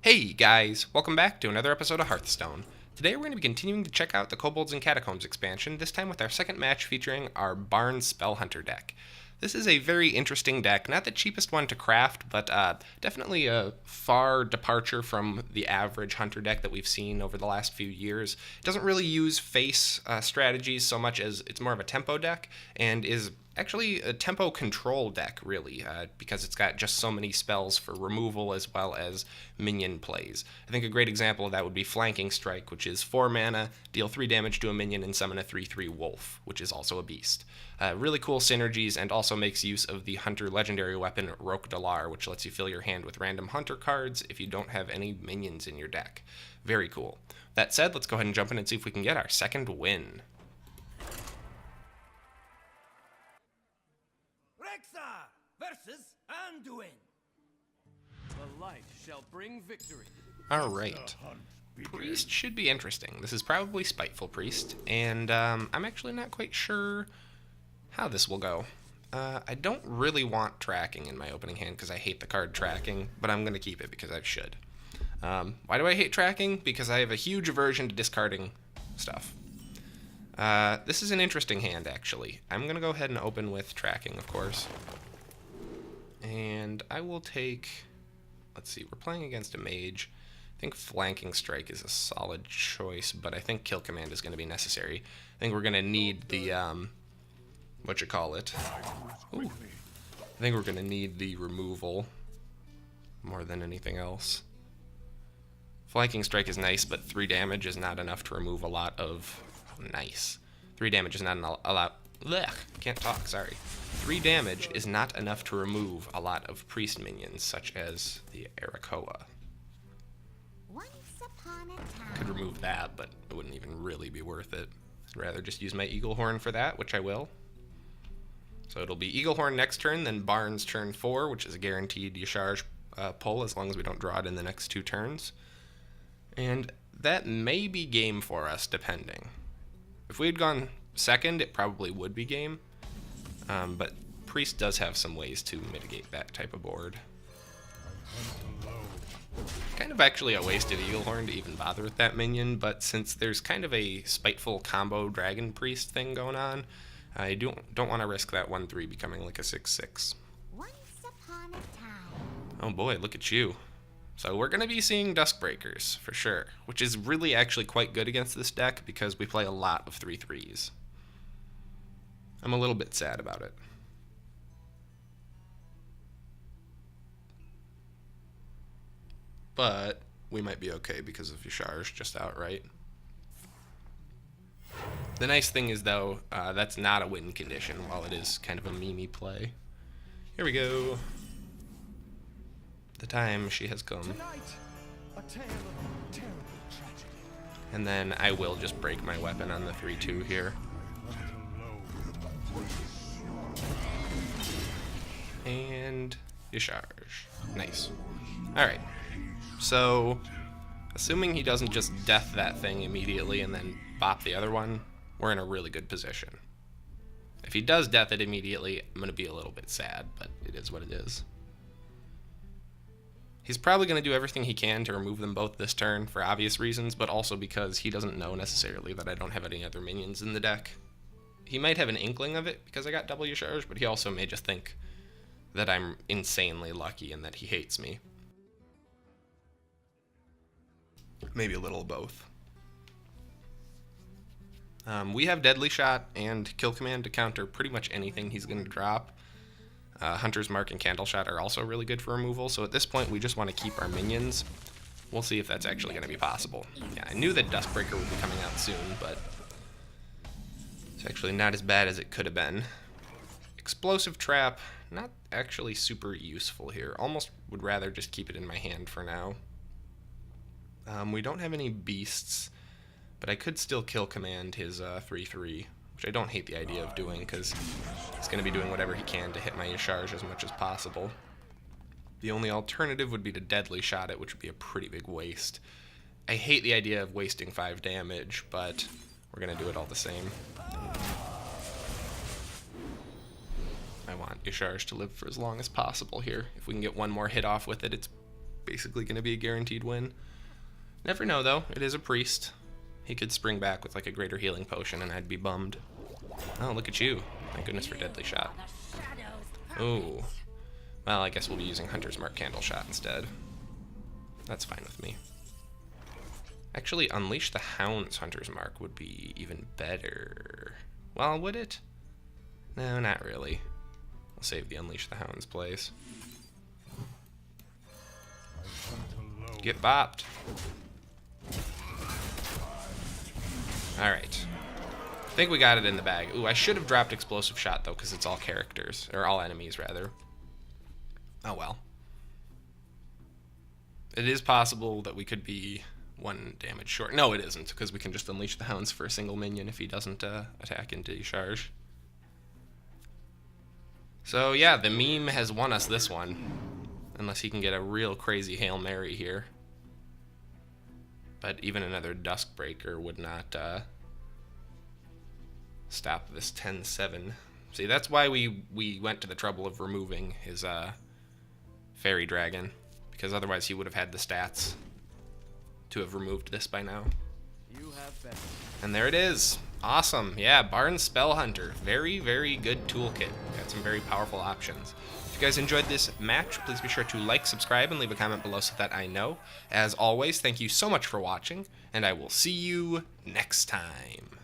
Hey guys, welcome back to another episode of Hearthstone. Today we're going to be continuing to check out the Kobolds and Catacombs expansion, this time with our second match featuring our Barn Spell Hunter deck. This is a very interesting deck, not the cheapest one to craft, but definitely a far departure from the average Hunter deck that we've seen over the last few years. It doesn't really use face strategies so much as it's more of a tempo deck, and is actually a tempo control deck, really, because it's got just so many spells for removal as well as minion plays. I think a great example of that would be Flanking Strike, which is 4 mana, deal 3 damage to a minion, and summon a 3/3 wolf, which is also a beast. Really cool synergies, and also makes use of the Hunter legendary weapon Roque Dalar, which lets you fill your hand with random Hunter cards if you don't have any minions in your deck. Very cool. That said, let's go ahead and jump in and see if we can get our second win. Versus Anduin. The light shall bring victory. Alright. Priest should be interesting. This is probably Spiteful Priest, and I'm actually not quite sure how this will go. I don't really want tracking in my opening hand because I hate the card tracking, but I'm going to keep it because I should. Why do I hate tracking? Because I have a huge aversion to discarding stuff. This is an interesting hand, actually. I'm going to go ahead and open with tracking, of course. And I will take, let's see, we're playing against a mage. I think Flanking Strike is a solid choice, but I think Kill Command is going to be necessary. I think we're going to need the, whatchamacallit. Ooh. I think we're going to need the removal more than anything else. Flanking Strike is nice, but 3 damage is not enough to remove a lot of, nice. 3 damage is not a lot, blech, can't talk, sorry. 3 damage is not enough to remove a lot of priest minions, such as the Arakoa. Could remove that, but it wouldn't even really be worth it. I'd rather just use my Eagle Horn for that, which I will. So it'll be Eagle Horn next turn, then Barnes turn 4, which is a guaranteed Yasharj pull as long as we don't draw it in the next 2 turns. And that may be game for us, depending. If we had gone second, it probably would be game. But Priest does have some ways to mitigate that type of board. Kind of actually a wasted Eagle Horn to even bother with that minion, but since there's kind of a spiteful combo Dragon Priest thing going on, I don't want to risk that 1/3 becoming like a 6/6. Oh boy, look at you. So we're going to be seeing Duskbreakers, for sure, which is really actually quite good against this deck because we play a lot of 3/3s. I'm a little bit sad about it. But we might be okay because of Yasharj just outright. The nice thing is, though, that's not a win condition, while it is kind of a meme play. Here we go. The time she has come. Tonight, a tale of terrible tragedy. And then I will just break my weapon on the 3/2 here. And Yasharj. Nice. Alright. So, assuming he doesn't just death that thing immediately and then bop the other one, we're in a really good position. If he does death it immediately, I'm going to be a little bit sad, but it is what it is. He's probably going to do everything he can to remove them both this turn for obvious reasons, but also because he doesn't know necessarily that I don't have any other minions in the deck. He might have an inkling of it because I got double Yasharj, but he also may just think that I'm insanely lucky and that he hates me. Maybe a little of both. We have Deadly Shot and Kill Command to counter pretty much anything he's going to drop. Hunter's Mark and Candle Shot are also really good for removal, so at this point we just want to keep our minions. We'll see if that's actually going to be possible. Yeah, I knew that Duskbreaker would be coming out soon, but it's actually not as bad as it could have been. Explosive Trap, not actually super useful here. Almost would rather just keep it in my hand for now. We don't have any beasts, but I could still Kill Command his 3/3, which I don't hate the idea of doing because he's going to be doing whatever he can to hit my Yasharj as much as possible. The only alternative would be to Deadly Shot it, which would be a pretty big waste. I hate the idea of wasting 5 damage, but we're going to do it all the same. I want Yasharj to live for as long as possible here. If we can get one more hit off with it, it's basically going to be a guaranteed win. Never know, though. It is a priest. He could spring back with like a greater healing potion, and I'd be bummed. Oh, look at you. Thank goodness for Deadly Shot. Ooh. Well, I guess we'll be using Hunter's Mark Candle Shot instead. That's fine with me. Actually, Unleash the Hound's Hunter's Mark would be even better. Well, would it? No, not really. I'll save the Unleash the Hound's place. Get bopped. Alright. I think we got it in the bag. Ooh, I should have dropped Explosive Shot, though, because it's all characters. Or all enemies, rather. Oh, well. It is possible that we could be 1 damage short. No, it isn't, because we can just Unleash the Hounds for a single minion if he doesn't attack into Decharge. So, yeah, the meme has won us this one. Unless he can get a real crazy Hail Mary here. But even another Duskbreaker would not stop this 10-7. See, that's why we went to the trouble of removing his Fairy Dragon. Because otherwise he would have had the stats to have removed this by now. And there it is. Awesome. Yeah, Barn Spell Hunter. Very, very good toolkit. Got some very powerful options. If you guys enjoyed this match, please be sure to like, subscribe, and leave a comment below so that I know. As always, thank you so much for watching, and I will see you next time.